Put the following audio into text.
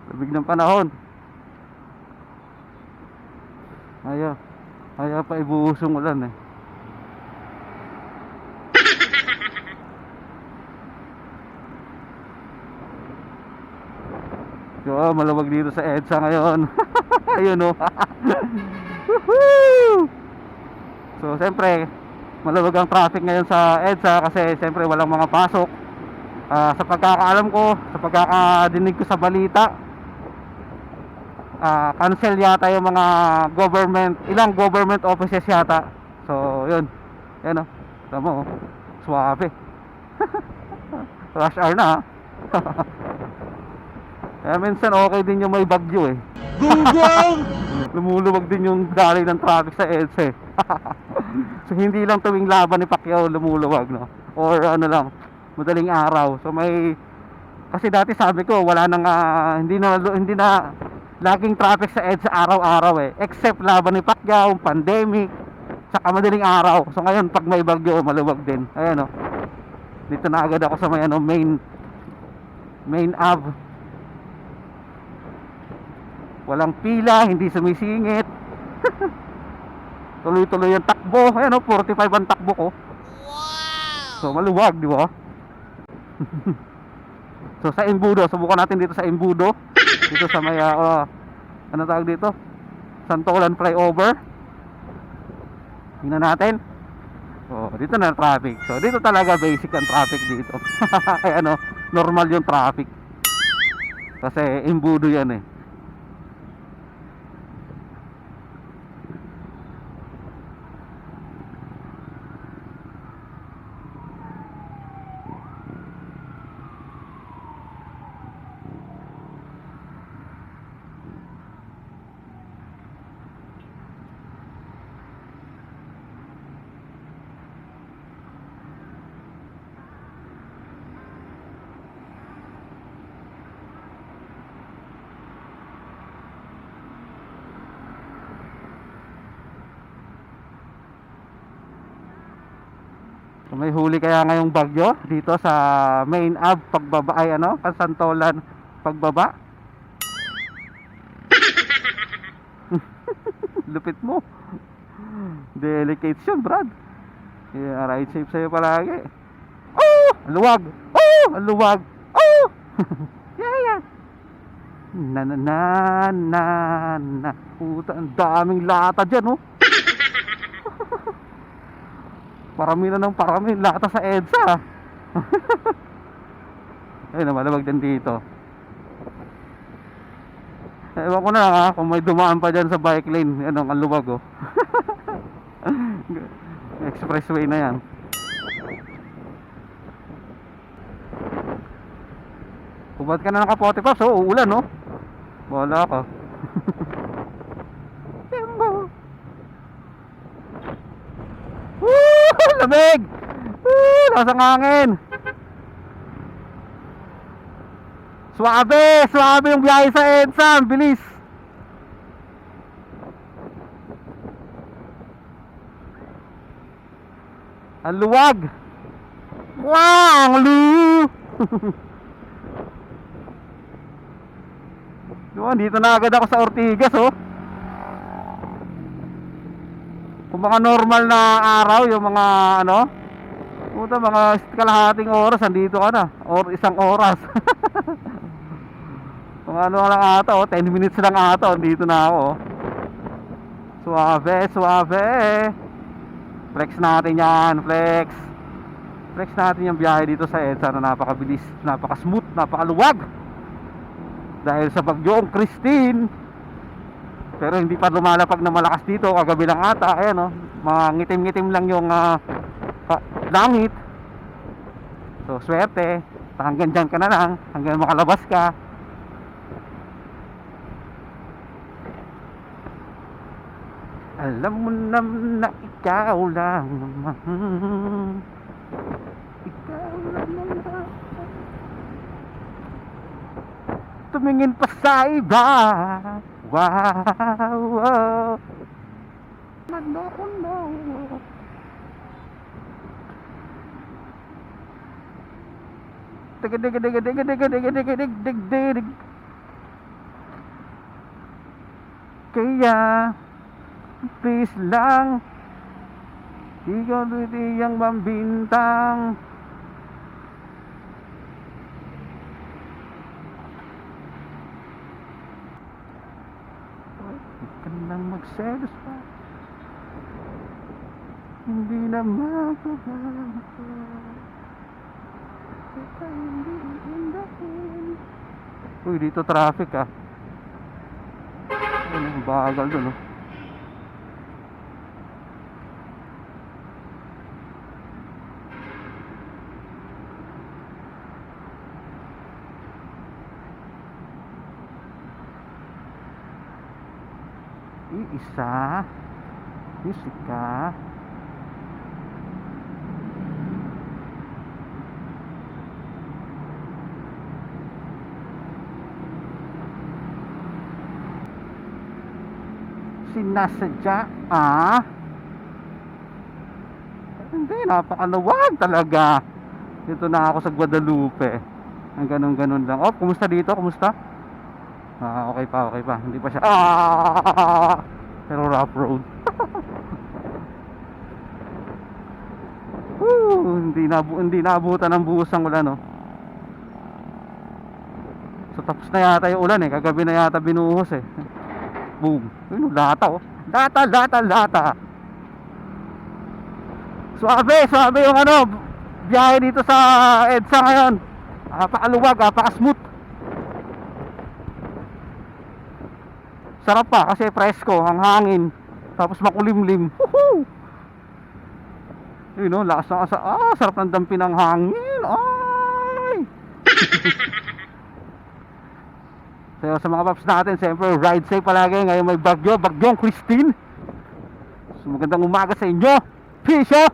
Lamig ng panahon. Ayaw pa ibuhos yung ulan eh. So, malawag dito sa EDSA ngayon. Ayun o. So, siyempre, malawag ang traffic ngayon sa EDSA kasi siyempre walang mga pasok. Sa pagkakaalam ko, sa pagkakadinig ko sa balita, cancel yata yung mga ilang government offices yata. So, yun. Yan o. Tama o. Suwabe. Rush hour na ha. Kaya minsan okay din yung may bagyo eh. Gunggong! Lumuluwag din yung daloy ng traffic sa EDSA eh. So hindi lang tuwing laban ni Pacquiao lumuluwag, no? Or ano lang, madaling araw. So may, kasi dati sabi ko wala nang hindi na laging traffic sa EDSA araw-araw eh, except laban ni Pacquiao, pandemic, saka madaling araw. So ngayon pag may bagyo maluwag din. Ayan o. Dito na agad ako sa may ano, main Ave. Walang pila, hindi sumisingit. Tuloy-tuloy yung takbo. Ayan o, 45 ang takbo ko. Wow! So maluwag, di ba? So sa Embudo, subukan natin dito sa Embudo. Dito sa may ano tawag dito? Santolan flyover. Tingnan natin. Oh, dito na traffic. So dito talaga basic ang traffic dito. Ay ano, normal yung traffic. Kasi Embudo yan eh. May huli kaya ngayong bagyo dito sa main Ave pagbaba ay ano, Santolan pagbaba. Lupit mo. Delicate yun, Brad. Yeah, ride safe sa'yo palagi. Oh! Luwag! Oh! Luwag! Oh! Yeah. Na na na na na. Puta, ang daming lata dyan, oh. Parami na ng parami lata sa EDSA. Ayun, malamag din dito. Ewan ko na lang ha, kung may dumaan pa dyan sa bike lane. Ano, ang luwag oh. Expressway na yan. Kubad ka na ng kapote pa, so uulan no. Wala ka. Lamig! Lakas ang hangin. Suabe yung biyahe sa EDSA. Ang bilis. Ang luwag. Wow, ang lu. Dito na agad ako sa Ortigas oh. Kung mga normal na araw, yung mga ano, puta, mga kalahating oras andito ka na, or isang oras. Kung ano lang ata, 10 minutes lang ata, andito na ako. Suave. Flex natin yan, flex natin yung biyahe dito sa EDSA na napakabilis, napaka-smooth, napakaluwag. Dahil sa bagyong Christine. Pero hindi pa lumalapag na malakas dito, kagabi lang ata. Ayan oh, mga ngitim-ngitim lang yung langit. So swerte, hanggang dyan ka na lang, hanggang makalabas ka. Alam mo naman na ikaw lang naman. Ikaw lang naman. Tumingin pa sa iba. Wow. No. Dig. Kaya please lang, ikaw tiyang mambintang. Huwag ka nang magselos pa, hindi na magbabago. Baka hindi iindahin. Uy, dito traffic ah. Ano, bagal dun oh. Isa musika. Sinasadya ah? Hindi, napakaluwag talaga. Dito na ako sa Guadalupe. Ang ganun lang. Oh, kumusta dito? Kumusta? Ah, okay pa. Hindi pa siya. Ah! Pero rough road. Hindi naabutan ng buhos ang ulan, no? So, tapos na yata yung ulan, eh. Kagabi na yata binuhos, eh. Boom. Yun, lata, oh. Lata. Suabe yung ano, biyahe dito sa EDSA ngayon. Napakaluwag, napaka-smooth. Sarap pa kasi presko, ang hangin. Tapos makulimlim. Woohoo! Yun, no, lakas ng asa. Sarap ng dampi ng hangin. Ay! So, sa mga paps natin, siyempre, ride safe palagi. Ngayon may bagyong Christine. So, magandang umaga sa inyo. Peace out!